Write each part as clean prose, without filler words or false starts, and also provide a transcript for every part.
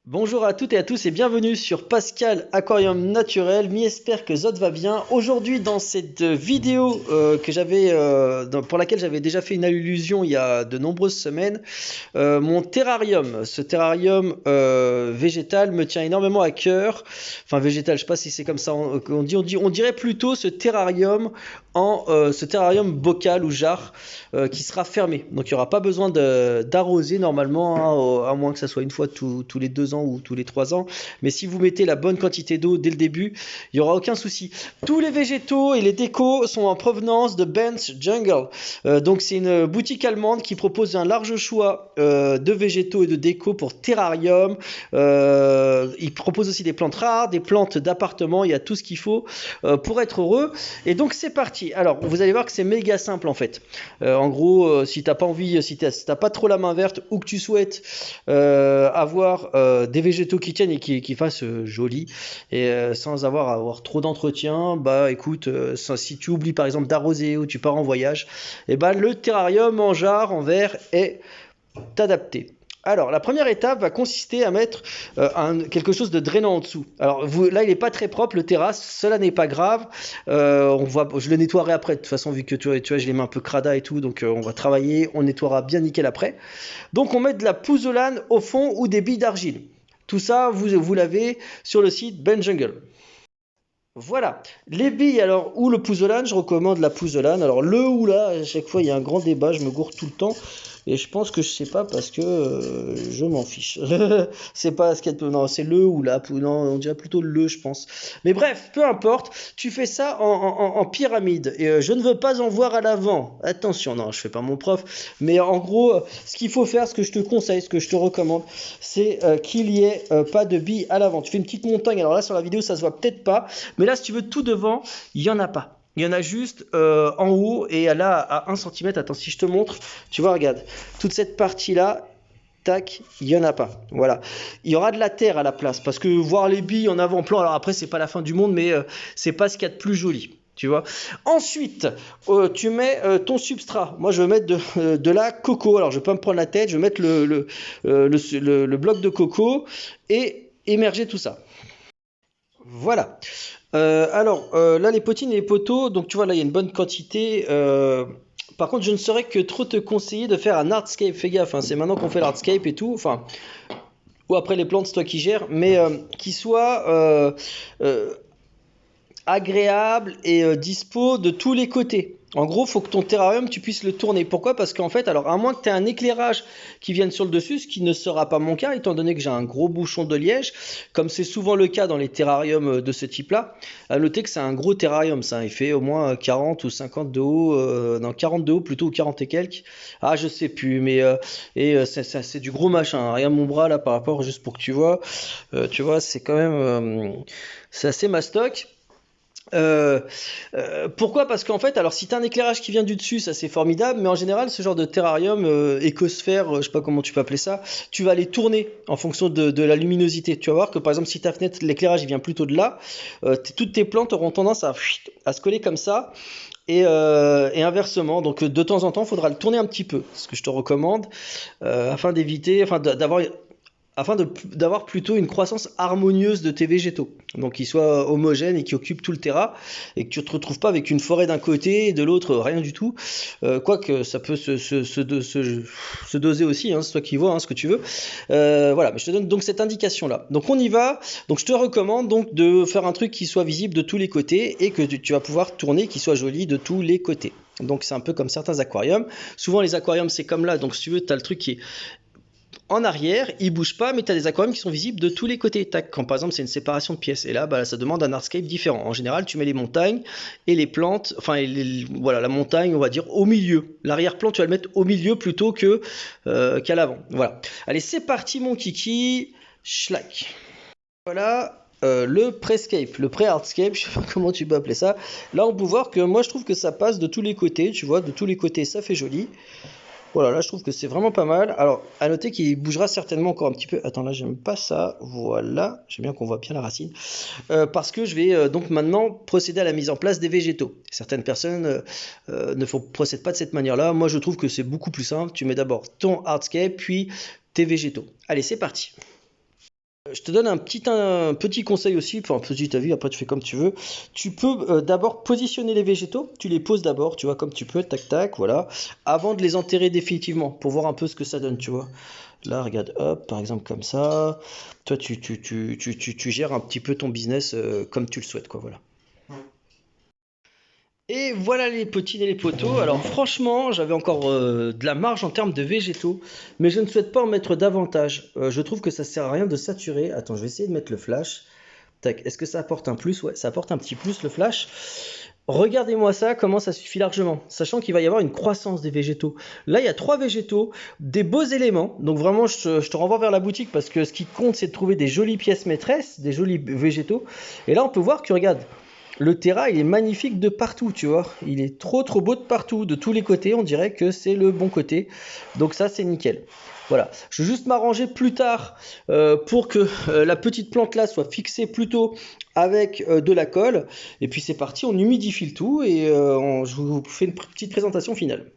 Bonjour à toutes et à tous et bienvenue sur Pascal Aquarium Naturel. J'espère que Zod va bien. Aujourd'hui, dans cette vidéo pour laquelle j'avais déjà fait une allusion il y a de nombreuses semaines, mon terrarium, ce terrarium végétal me tient énormément à cœur. Enfin végétal, je sais pas si c'est comme ça on dirait plutôt ce terrarium bocal ou jarre qui sera fermé. Donc il n'y aura pas besoin d'arroser normalement, hein, à moins que ça soit une fois tous les 2 ans ou tous les 3 ans. Mais si vous mettez la bonne quantité d'eau dès le début, il n'y aura aucun souci. Tous les végétaux et les décos sont en provenance de Ben's Jungle. Donc c'est une boutique allemande qui propose un large choix de végétaux et de déco pour terrarium. Il propose aussi des plantes rares, des plantes d'appartement, il y a tout ce qu'il faut pour être heureux. Et donc c'est parti. Alors vous allez voir que c'est méga simple en fait. En gros, si t'as pas envie, si t'as pas trop la main verte ou que tu souhaites avoir des végétaux qui tiennent et qui fassent joli et sans avoir trop d'entretien, bah écoute, si tu oublies par exemple d'arroser ou tu pars en voyage, et bah le terrarium en jarre, en verre est adapté. Alors, la première étape va consister à mettre quelque chose de drainant en dessous. Alors, là, il n'est pas très propre, le terrasse, cela n'est pas grave. Je le nettoierai après, de toute façon, vu que tu vois, je les mets un peu crada et tout, donc on va travailler, on nettoiera bien nickel après. Donc, on met de la pouzzolane au fond ou des billes d'argile. Tout ça, vous l'avez sur le site Ben Jungle. Voilà, les billes alors ou le pouzzolane, je recommande la pouzzolane. Alors le ou là, à chaque fois il y a un grand débat, je me gourre tout le temps et je pense que je sais pas parce que je m'en fiche. C'est pas ce qu'il y a de... Non, c'est le ou la, non, on dirait plutôt le, je pense. Mais bref, peu importe, tu fais ça en pyramide et je ne veux pas en voir à l'avant. Attention, non, je fais pas mon prof, mais en gros, ce qu'il faut faire, ce que je te conseille, ce que je te recommande, c'est qu'il y ait pas de billes à l'avant. Tu fais une petite montagne. Alors là sur la vidéo ça se voit peut-être pas. Mais là, si tu veux tout devant, il n'y en a pas. Il y en a juste en haut et là à 1 cm. Attends, si je te montre, tu vois, regarde. Toute cette partie-là, tac, il n'y en a pas. Voilà. Il y aura de la terre à la place parce que voir les billes en avant-plan, alors après, c'est pas la fin du monde, mais c'est pas ce qu'il y a de plus joli. Tu vois. Ensuite, tu mets ton substrat. Moi, je vais mettre de la coco. Alors, je vais pas me prendre la tête. Je vais mettre le bloc de coco et émerger tout ça. Voilà. Là, les potines et les poteaux, donc tu vois, là, il y a une bonne quantité. Par contre, je ne saurais que trop te conseiller de faire un hardscape. Fais gaffe, hein, c'est maintenant qu'on fait l'hardscape et tout. Enfin, ou après les plantes, c'est toi qui gères, mais qui soit agréable et dispo de tous les côtés. En gros, il faut que ton terrarium, tu puisses le tourner. Pourquoi? Parce qu'en fait, alors à moins que tu aies un éclairage qui vienne sur le dessus, ce qui ne sera pas mon cas, étant donné que j'ai un gros bouchon de liège, comme c'est souvent le cas dans les terrariums de ce type-là, à noter que c'est un gros terrarium, ça, il fait au moins 40 ou 50 de haut, non 40 de haut plutôt, ou 40 et quelques, ah je sais plus, mais c'est du gros machin, regarde mon bras là par rapport, juste pour que tu vois, c'est quand même, c'est assez mastoc. Euh, Pourquoi? Parce qu'en fait, alors si t'as un éclairage qui vient du dessus, ça c'est formidable, mais en général, ce genre de terrarium, écosphère, je sais pas comment tu peux appeler ça, tu vas les tourner en fonction de la luminosité. Tu vas voir que par exemple, si ta fenêtre, l'éclairage il vient plutôt de là, toutes tes plantes auront tendance à se coller comme ça. Et inversement, donc de temps en temps, il faudra le tourner un petit peu, ce que je te recommande, afin d'éviter, d'avoir plutôt une croissance harmonieuse de tes végétaux. Donc qu'ils soient homogènes et qui occupent tout le terrain et que tu ne te retrouves pas avec une forêt d'un côté et de l'autre rien du tout. Quoique ça peut se doser aussi, hein, c'est toi qui vois hein, ce que tu veux. Voilà, mais je te donne donc cette indication-là. Donc on y va. Donc je te recommande donc de faire un truc qui soit visible de tous les côtés et que tu vas pouvoir tourner, qui soit joli de tous les côtés. Donc c'est un peu comme certains aquariums. Souvent les aquariums c'est comme là. Donc si tu veux, tu as le truc qui est en arrière, il bouge pas, mais tu as des aquariums qui sont visibles de tous les côtés. Tac, quand par exemple c'est une séparation de pièces. Et là, bah, ça demande un hardscape différent. En général, tu mets les montagnes et les plantes, enfin voilà, la montagne, on va dire au milieu. L'arrière-plan, tu vas le mettre au milieu plutôt qu'à l'avant. Voilà. Allez, c'est parti mon kiki. Schlack. Voilà. Le prescape, le pré-hardscape, je sais pas comment tu peux appeler ça. Là, on peut voir que moi, je trouve que ça passe de tous les côtés. Tu vois, de tous les côtés, ça fait joli. Voilà, là je trouve que c'est vraiment pas mal. Alors, à noter qu'il bougera certainement encore un petit peu. Attends, là j'aime pas ça. Voilà, j'aime bien qu'on voit bien la racine. Parce que je vais donc maintenant procéder à la mise en place des végétaux. Certaines personnes procèdent pas de cette manière-là. Moi je trouve que c'est beaucoup plus simple. Tu mets d'abord ton hardscape, puis tes végétaux. Allez, c'est parti. je te donne un petit conseil aussi, enfin petit avis, après tu fais comme tu veux. Tu peux d'abord positionner les végétaux, tu les poses d'abord, tu vois, comme tu peux, tac tac, voilà, avant de les enterrer définitivement, pour voir un peu ce que ça donne, tu vois. Là, regarde, hop, par exemple comme ça. Toi, tu gères un petit peu ton business comme tu le souhaites, quoi, voilà. Et voilà les petits et les poteaux. Alors franchement, j'avais encore de la marge en termes de végétaux, mais je ne souhaite pas en mettre davantage. Je trouve que ça sert à rien de saturer. Attends, je vais essayer de mettre le flash. Tac, est-ce que ça apporte un plus? Ouais, ça apporte un petit plus le flash. Regardez-moi ça, comment ça suffit largement, sachant qu'il va y avoir une croissance des végétaux. Là, il y a 3 végétaux, des beaux éléments. Donc vraiment, je te renvoie vers la boutique parce que ce qui compte, c'est de trouver des jolies pièces maîtresses, des jolis végétaux. Et là, on peut voir que, regarde, le terrain, il est magnifique de partout, tu vois. Il est trop trop beau de partout, de tous les côtés. On dirait que c'est le bon côté. Donc ça, c'est nickel. Voilà. Je vais juste m'arranger plus tard pour que la petite plante là soit fixée plutôt avec de la colle. Et puis c'est parti, on humidifie le tout et je vous fais une petite présentation finale.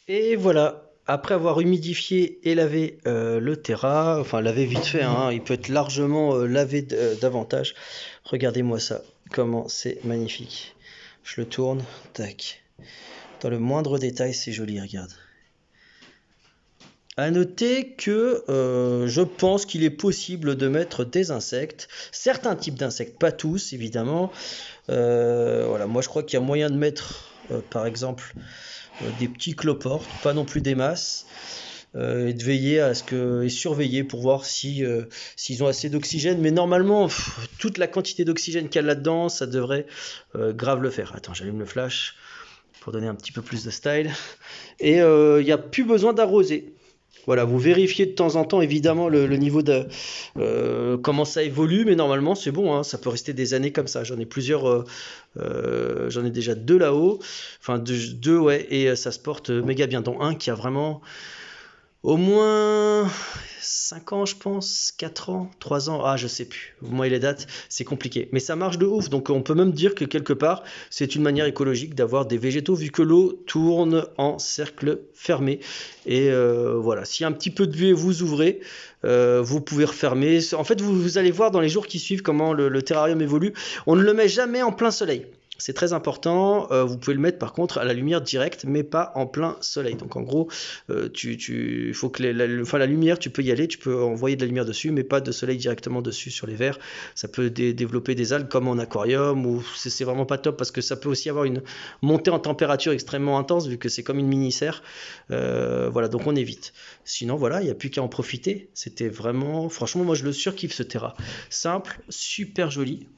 Et voilà. Après avoir humidifié et lavé le terrain, enfin lavé vite fait, hein, il peut être largement lavé davantage. Regardez-moi ça, comment c'est magnifique. Je le tourne, tac. Dans le moindre détail, c'est joli, regarde. À noter que je pense qu'il est possible de mettre des insectes, certains types d'insectes, pas tous évidemment. Voilà, moi je crois qu'il y a moyen de mettre par exemple des petits cloportes, pas non plus des masses, et de veiller à ce que et surveiller pour voir si s'ils ont assez d'oxygène. Mais normalement, toute la quantité d'oxygène qu'il y a là-dedans, ça devrait grave le faire. Attends, j'allume le flash pour donner un petit peu plus de style. Et il n'y a plus besoin d'arroser. Voilà, vous vérifiez de temps en temps évidemment le niveau de comment ça évolue, mais normalement c'est bon, hein, ça peut rester des années comme ça. J'en ai plusieurs, j'en ai déjà 2 là-haut, enfin deux ouais, et ça se porte méga bien, dont un qui a vraiment au moins 5 ans, je pense, 4 ans, 3 ans, ah je sais plus. Moi et les dates, c'est compliqué. Mais ça marche de ouf, donc on peut même dire que quelque part, c'est une manière écologique d'avoir des végétaux vu que l'eau tourne en cercle fermé. Et voilà, s'il y a un petit peu de vue et vous ouvrez, vous pouvez refermer. En fait, vous allez voir dans les jours qui suivent comment le terrarium évolue. On ne le met jamais en plein soleil. C'est très important, vous pouvez le mettre par contre à la lumière directe, mais pas en plein soleil. Donc en gros, faut que la lumière, tu peux y aller, tu peux envoyer de la lumière dessus, mais pas de soleil directement dessus sur les verres. Ça peut développer des algues comme en aquarium, ou c'est vraiment pas top parce que ça peut aussi avoir une montée en température extrêmement intense vu que c'est comme une mini serre. Voilà, donc on évite. Sinon voilà, il n'y a plus qu'à en profiter. C'était vraiment, franchement, moi je le surkiffe ce terrain. Simple, super joli.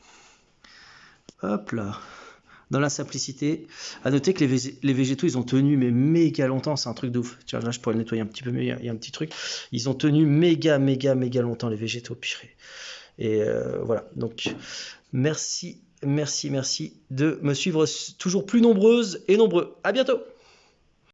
Hop là. Dans la simplicité. À noter que les végétaux, ils ont tenu mais méga longtemps, c'est un truc de ouf. Tiens, là, je pourrais le nettoyer un petit peu mieux, il y a un petit truc. Ils ont tenu méga longtemps, les végétaux, purée. Et voilà, donc merci de me suivre toujours plus nombreuses et nombreux. À bientôt!